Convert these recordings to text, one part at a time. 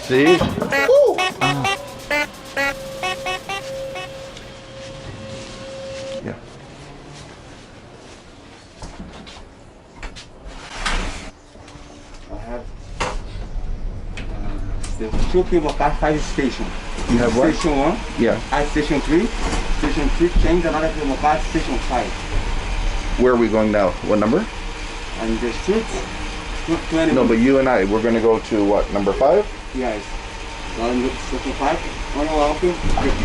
See? Yeah. I have the two cable car 5 station. You have what? Station 1, Yeah. at station 3. Station 3 change another cable car station 5. Where are we going now? What number? And the street, 20. No, but you and I, we're gonna go to what, number 5? Yes. Now in station 5, when you're walking,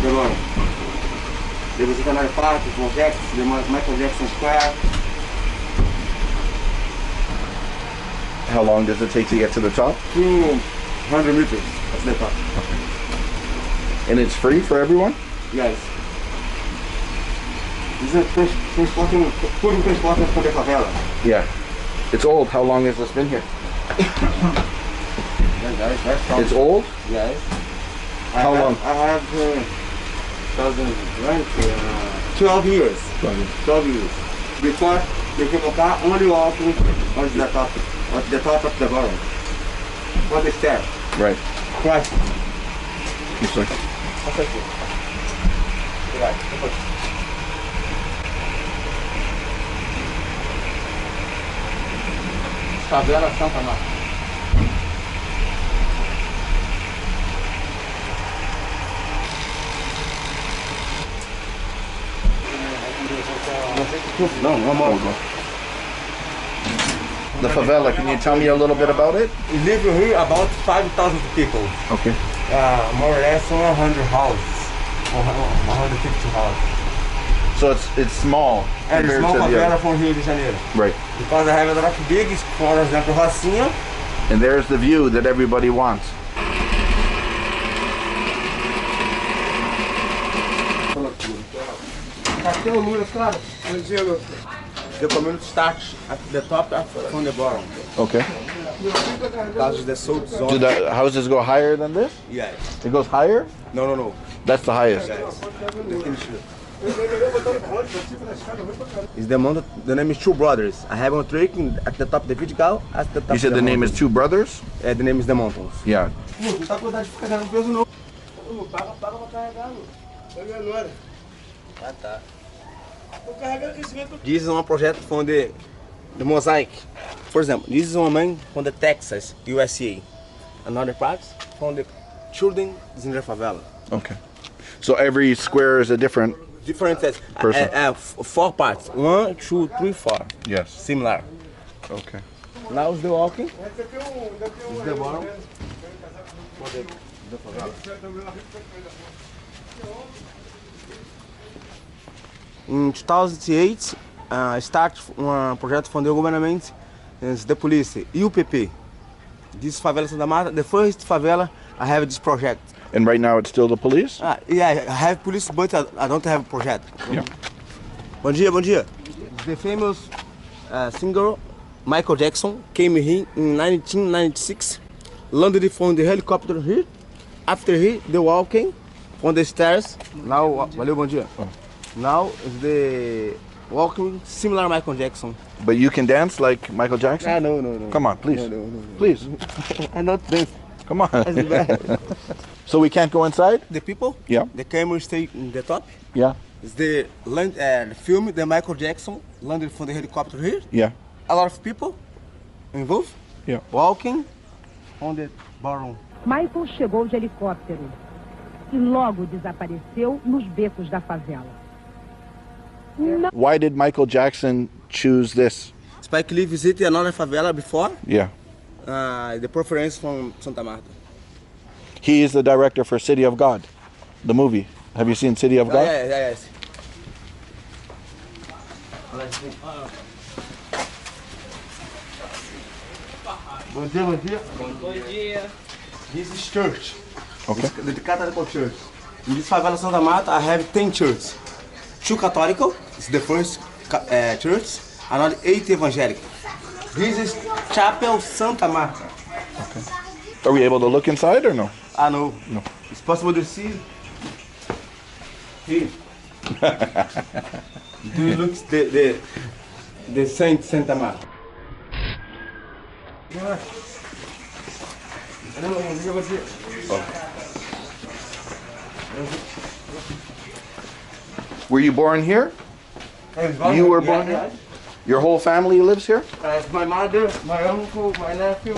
the road. There was another park, mosaic, the Michael Jackson Square. How long does it take to get to the top? 200 meters at the top. And it's free for everyone? Yes. This is transporting, food transporting for the favela. Yeah. It's old. How long has this been here? It's old? Yes. How long? I have 12 years. 12 years. Before the cable car only walking on the top of the bottom. For the stair. Right. Right. It's like, Favela Santa Marta. No, one more. the favela, can you tell me a little bit about it? We live here about 5,000 people. Okay. More or less 100 houses. 150 houses. So it's small And compared small to the favela other. from Rio de Janeiro. Right. Because I have a lot of big, for example, Rocinha. And there's the view that everybody wants. The community starts at the top from the bottom. Okay. Because the salt zone. Do the houses go higher than this? Yes. It goes higher? No. That's the highest. Is the amount the name is Two Brothers. I have one trick at the top of the vertical, at the top. You said the name is Two Brothers? The name is the mountains. Yeah. This is one project from the mosaic. For example, this is one man from the Texas, USA. Another part from the children in the favela. Okay. So every square is a different person. 4 parts. 1, 2, 3, 4. Yes. Similar. Okay. Now is the walking. Is the bottom. For the favela. In 2008, start um projeto from the government, the police, UPP. This Favela Santa Marta, the first favela I have this project. And right now it's still the police? Yeah, I have police, but I don't have project. Yeah. Bom dia, bom dia. The famous singer Michael Jackson came here in 1996, landed from the helicopter here. After he, the walking on the stairs. Now, valeu, bom dia. Oh. Now is the walking similar Michael Jackson. But you can dance like Michael Jackson? No. Come on, please. No. Please. I don't dance. Come on. That's bad. So we can't go inside? The people, Yeah. the camera stay in the top. Yeah. Is the land, film the Michael Jackson landed from the helicopter here. Yeah. A lot of people involved. Yeah. Walking on the bottom. Michael chegou de helicóptero e logo desapareceu nos becos da favela. Why did Michael Jackson choose this? Spike Lee visited another favela before. Yeah. The preference from Santa Marta. He is the director for City of God, the movie. Have you seen City of God? Yes. Bom dia. Bom dia. This is church. Okay. The Catholic church. In this favela Santa Marta, I have 10 churches. 2 Catholic, it's the first church, another 8 evangelical. This is Chapel Santa Marta. Okay. Are we able to look inside or no? No. It's possible to see here. Do you look the Saint Santa Marta? Were you born here? You were born here? Your whole family lives here? My mother, my uncle, my nephew,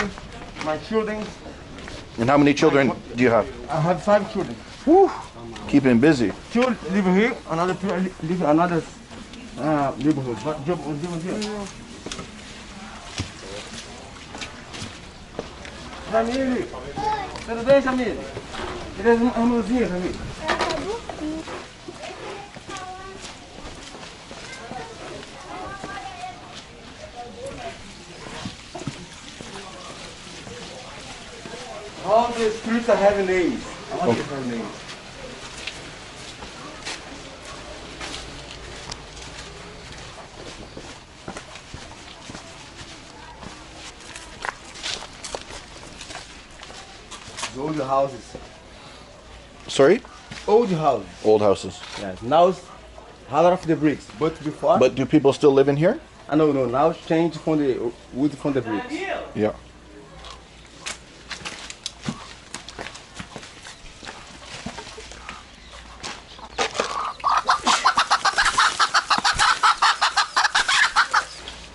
my children. And how many children do you have? I have 5 children. Woo! Keeping busy. 2 live here, another 2 live in another neighborhood. But job live here. Jamile, tudo bem, Jamile? Traz uma mãozinha, Jamile. All the streets are having names. All the have names. The old houses. Sorry? Old houses. Old houses. Yes. Now it's a lot of the bricks, but before. But do people still live in here? No. Now it's changed from the wood from the bricks. Yeah.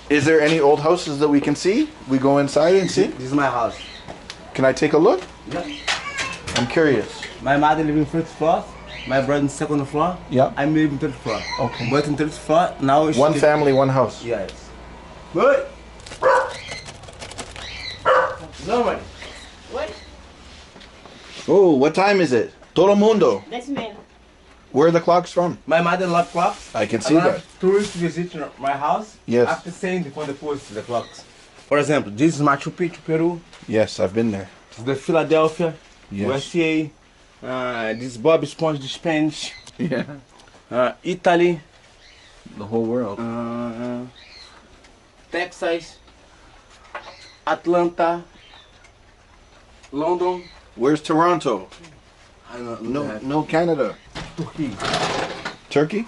Is there any old houses that we can see? We go inside and see? This is my house. Can I take a look? Yeah. I'm curious. My mother lives in first floor. My brother in second floor. Yeah. I live in third floor. Okay. But in third floor now it's One family, one house. Yes. Good. Nobody. Oh, what time is it? Todo mundo. That's me. Where are the clocks from? My mother loves clocks. I can see A lot that. of tourists visit my house. Yes. After saying before they post the clocks. For example, this is Machu Picchu, Peru. Yes, I've been there. This is the Philadelphia, Yes. USA. This is Bob Esponja, the Spanish. Yeah. Italy. The whole world. Texas. Atlanta. London. Where's Toronto? I don't No, know. no Canada. Turkey. Turkey?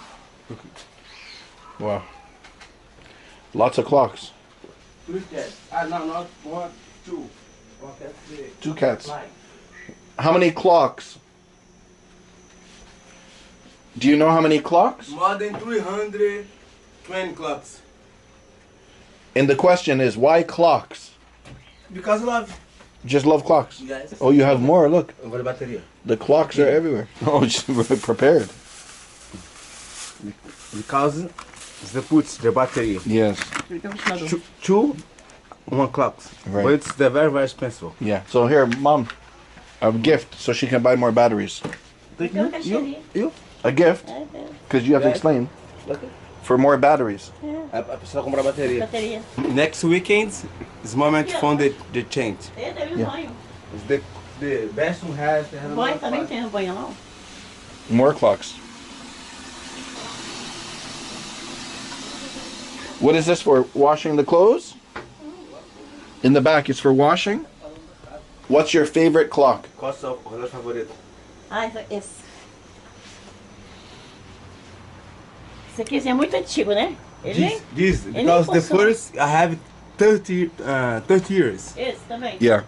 Wow. Lots of clocks. 3 cats. No, not 1, 2. 1 cat. 2 cats. 9. How many clocks? Do you know how many clocks? More than 320 clocks. And the question is, why clocks? Because love. Just love clocks. Yes. Oh, you have more. Look, Agora a bateria. the clocks are everywhere. Oh, just prepared. Because the puts the battery. Yes. Two 1 clocks. Right. But it's the very, very expensive. Yeah. So here, Mom, a gift so she can buy more batteries. You? A gift, because you have to Yes. explain, Okay. for more batteries. A pessoa compra a bateria. Bateria. Next weekend is moment from the change. Teve Yeah. banho. It's the best one has. They have a lot Banho of também clocks. tem banho, não? More clocks. What is this for? Washing the clothes? In the back, it's for washing. What's your favorite clock? Qual é o seu relógio favorito? Ah, esse. Esse aqui é muito antigo, né? Ele This Ele because the funciona. first I have 30 years. Esse também. Yeah,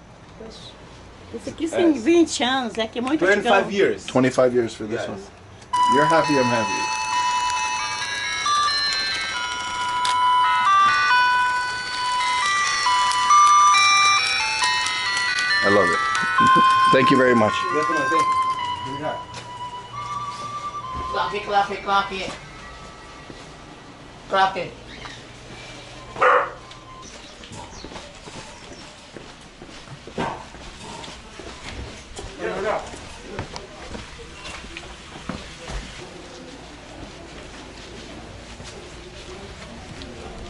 Esse aqui tem 20 anos, é que é muito 25 antigão. years. 25 years for this Yes. one. You're happy, I'm happy. I love it. Thank you very much. Clock, clock, clock. Clock.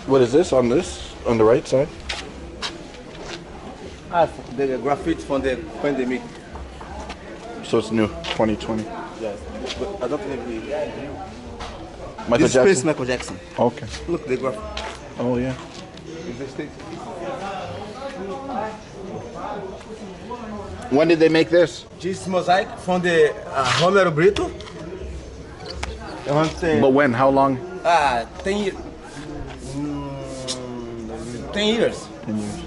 What is this on this? On the right side? The graffiti from the pandemic. So it's new, 2020. Yes. But I don't believe Michael this is Jackson? Michael Jackson. Okay. Look, the graffiti. Oh yeah. Is the state. When did they make this? This mosaic from the Romero Brito. I want to say, But when? How long? 10 years. 10 years. 10 years.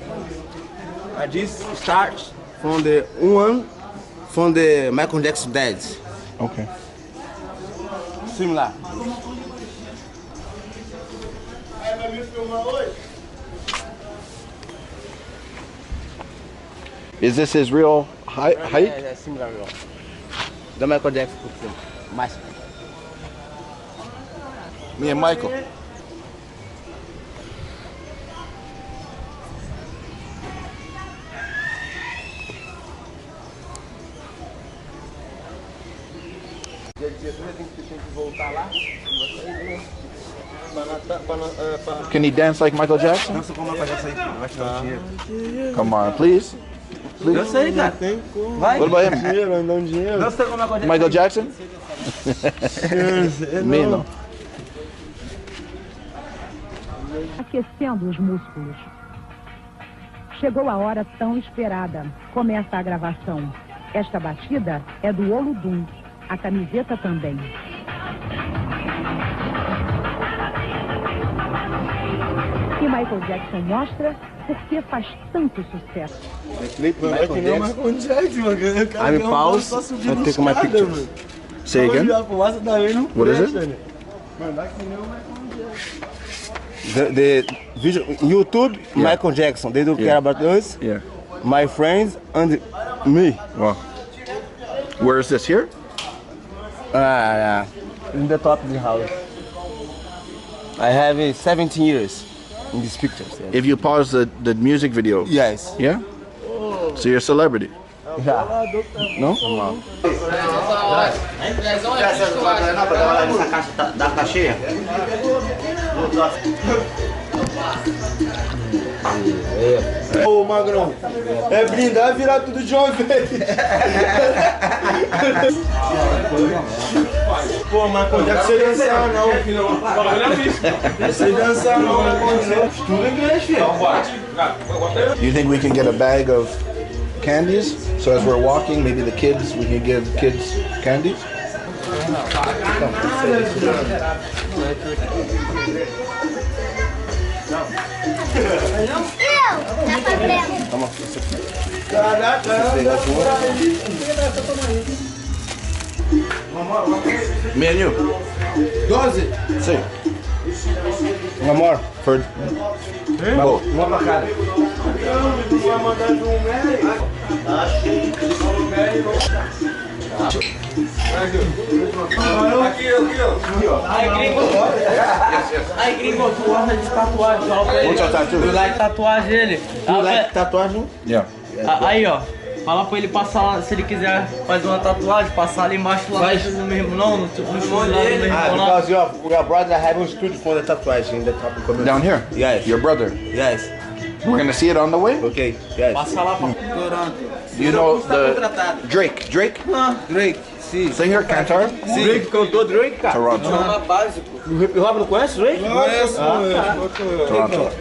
This starts from the one from the Michael Jackson dad. Okay. Similar. Is this his real height? Yeah, similar. The Michael Jackson. Me and Michael. Can he dance like Michael Jackson? Come on, please. Eu sei, cara. Vai. What about him? Não sei como é Michael Jackson? Me não. Aquecendo os músculos. Chegou a hora tão esperada. Começa a gravação. Esta batida é do Olodum. A camiseta também. E Michael Jackson mostra por que faz tanto sucesso. Michael Jackson. I'm pause and take my picture. Say again? What is it? The video YouTube, Michael Jackson. They don't care about us. Yeah. My friends and me. Wow. Where is this here? Yeah. In the top of the house. I have 17 years in these pictures. If you pause the music video. Yes. Yeah? So you're a celebrity? Yeah. No? Ô Magrão, é brindar e virar tudo de uma vez. Pô, mas quando é que você dançar não, filho? Você dançar não, estuda inglês, filho. Do you think we can get a bag of candies? So as we're walking, maybe the kids, we can give kids candies? Me and you. 12? Sim. One more. For both. Uma pra cada. Aí, gringo, tu gosta de tatuagem, fala pra ele. What's your tattoo? Eu like tatuagem dele. You like tatuagem? Yeah. Aí, ó. Fala pra ele passar lá, se ele quiser fazer uma tatuagem, passar ali embaixo lá no mesmo não, no estúdio lá no mesmo não. Because your brother have a studio for the tattooing in the top of the Down here? Yes. Your brother? Yes. We're gonna see it on the way? Okay. Yes. Passa lá pra You know the Drake? Drake. Sim. Singer, cantor? Drake cantou Drake, cara. Toronto. uma básico. O Hip Hop não conhece Drake? Toronto.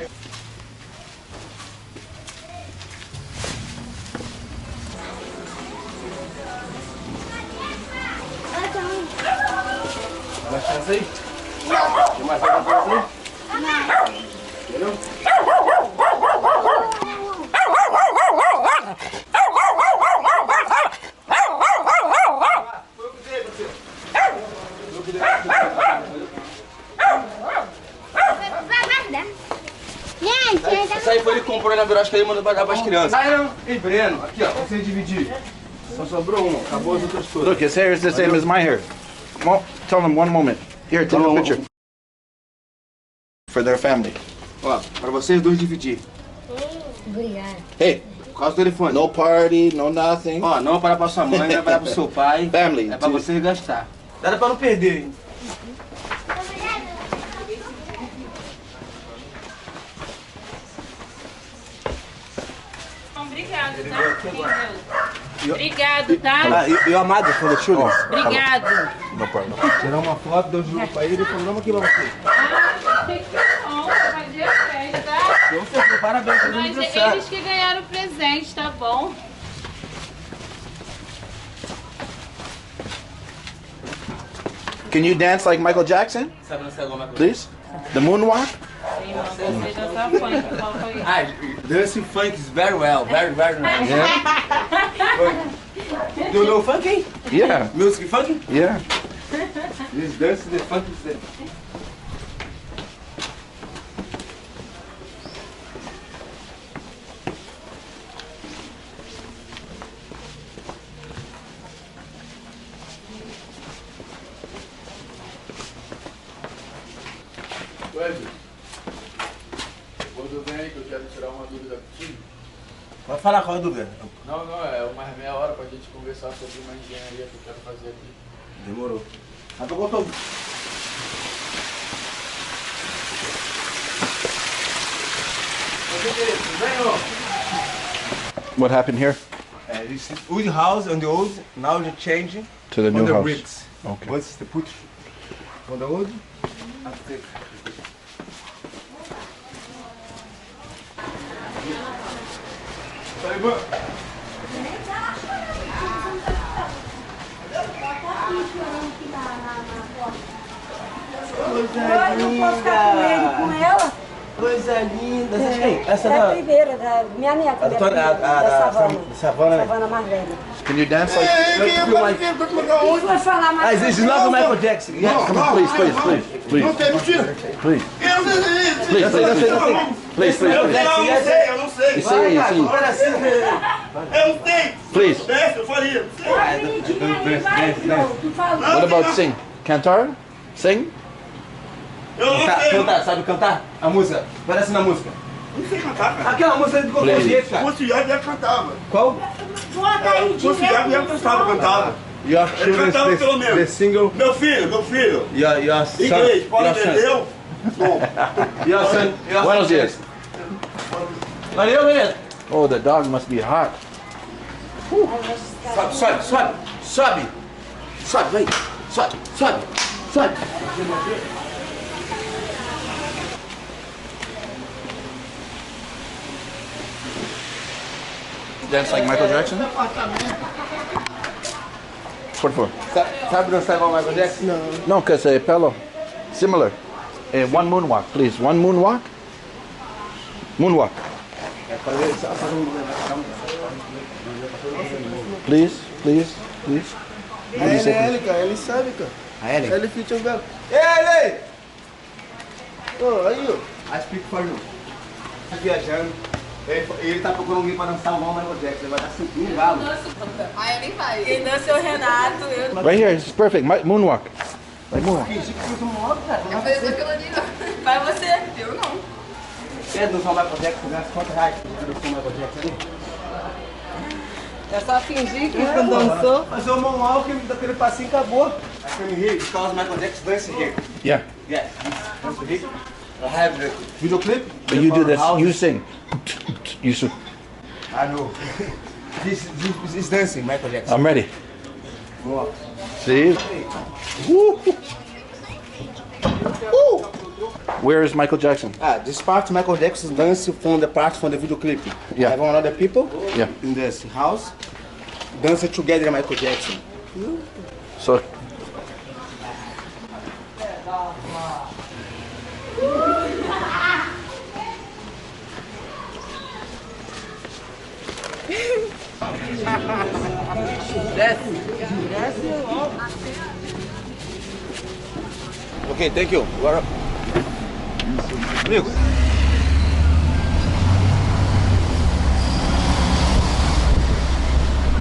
Mais chance aí? Tem mais alguma coisa aí? Entendeu? Essa aí foi ele que comprou na birosca aí e mandou pra dar pras crianças. Ei, Breno, aqui ó, você dividir. Só sobrou uma, acabou as outras todas. Look, his hair is the same as my hair. Well, tell them one moment. Here, take a picture. For their family. Ó, pra vocês dois dividir. Obrigada. Hey, Por causa do telefone. no party, no nothing. Ó, não vai parar pra sua mãe, não vai parar pro seu pai. Family. É pra vocês gastar. Dá pra não perder, hein? Obrigado, tá? Obrigado, tá? Ah, e o amado, for the children. Obrigado. No problem. Tirar uma foto, deu jogo pra ele e falou, vamos aqui pra você. Que bom, fazer a festa. Então, parabéns pelo Mas aniversário. eles que ganharam o presente, tá bom? Can you dance like Michael Jackson? Sabe dançar igual uma coisa? Please? The moonwalk? Sim, não, você dançar funk, fala pra ele. Ah, dancing funk is very well, very nice. Do you know funky? Yeah, Music funky? yeah. This dance, the funky is there. Quando vem aí que eu quero tirar uma dúvida contigo. Vai falar qual é a dúvida? Não, é mais meia hora pra gente conversar sobre uma engenharia que eu quero fazer aqui. Demorou. Mas eu botou. What happened here? This is wood house on the old, now they change To the on new the house. bricks. Okay. Once they put on the old, after. Ai, não posso ficar com ele, com ela. Coisa linda. Essa É a primeira, da minha neta, da Savana. Savana, né? Savana mais velha. Can you dance like? Quem vai falar mais? This is not the Michael Jackson. Yeah. Come on, please, please, please, please, Não tem, mentira! please, Eu não sei! please, please, please, please, please. Eu não sei! Isso aí, isso aí. Eu não sei! Please. Desce, eu faria! Ai, bonitinha aí, vai, filho. Tu falou. What about sing? Cantar? Sing? Eu não sei! Cantar, sabe cantar? A música. Parece na música. Não sei cantar, cara! Aquela música de qualquer Please. jeito, cara. O Ciago já cantava! Qual? Bota aí, O Ciago já cantava! Your Ele cantava pelo the menos! single. Meu filho! Your son. Inglês, pode Your son. entender? Bom, Your son. Buenos dias. Valeu, menino. Oh, the dog must be hot. Sobe, sobe, sobe. Sobe. Sobe, vai. Sobe, sobe. Sobe. Dance like Michael Jackson? Por favor. Sabe dançar igual o Michael Jackson? Não. No, because pelo. Similar. One moonwalk, please. One moonwalk. Moonwalk. Please, please, please. Ele, cara, ele sabe, cara. A Ellen? Ele fica vendo. Ele! Oh, aí, ó. I speak for you. Tá viajando. Ele tá procurando alguém pra dançar o Michael Jackson. Ele vai dar subindo um galo. Aí ele vai. Quem dança é o Renato. Eu Right here, it's perfect. Moonwalk. Like moonwalk. fiz aquilo ali, não. Vai você. Eu não. Quer dançar o Michael Jackson? Gasta quantos reais pra dançar o Michael Jackson ali? É só fingir que não dançou. Fazer o moonwalk, daquele passinho acabou. I can hear because Michael Jackson dance here. Yeah. Yes, dance here. I have the video clip. But you do this. You sing. You sing. I know. This is dancing, Michael Jackson. I'm ready. Go. See? Woo. Woo. Where is Michael Jackson? This part Michael Jackson dance from the part from the video clip. Yeah. I have another people Yeah. in this house dance together Michael Jackson. So. Okay, thank you. Amigo,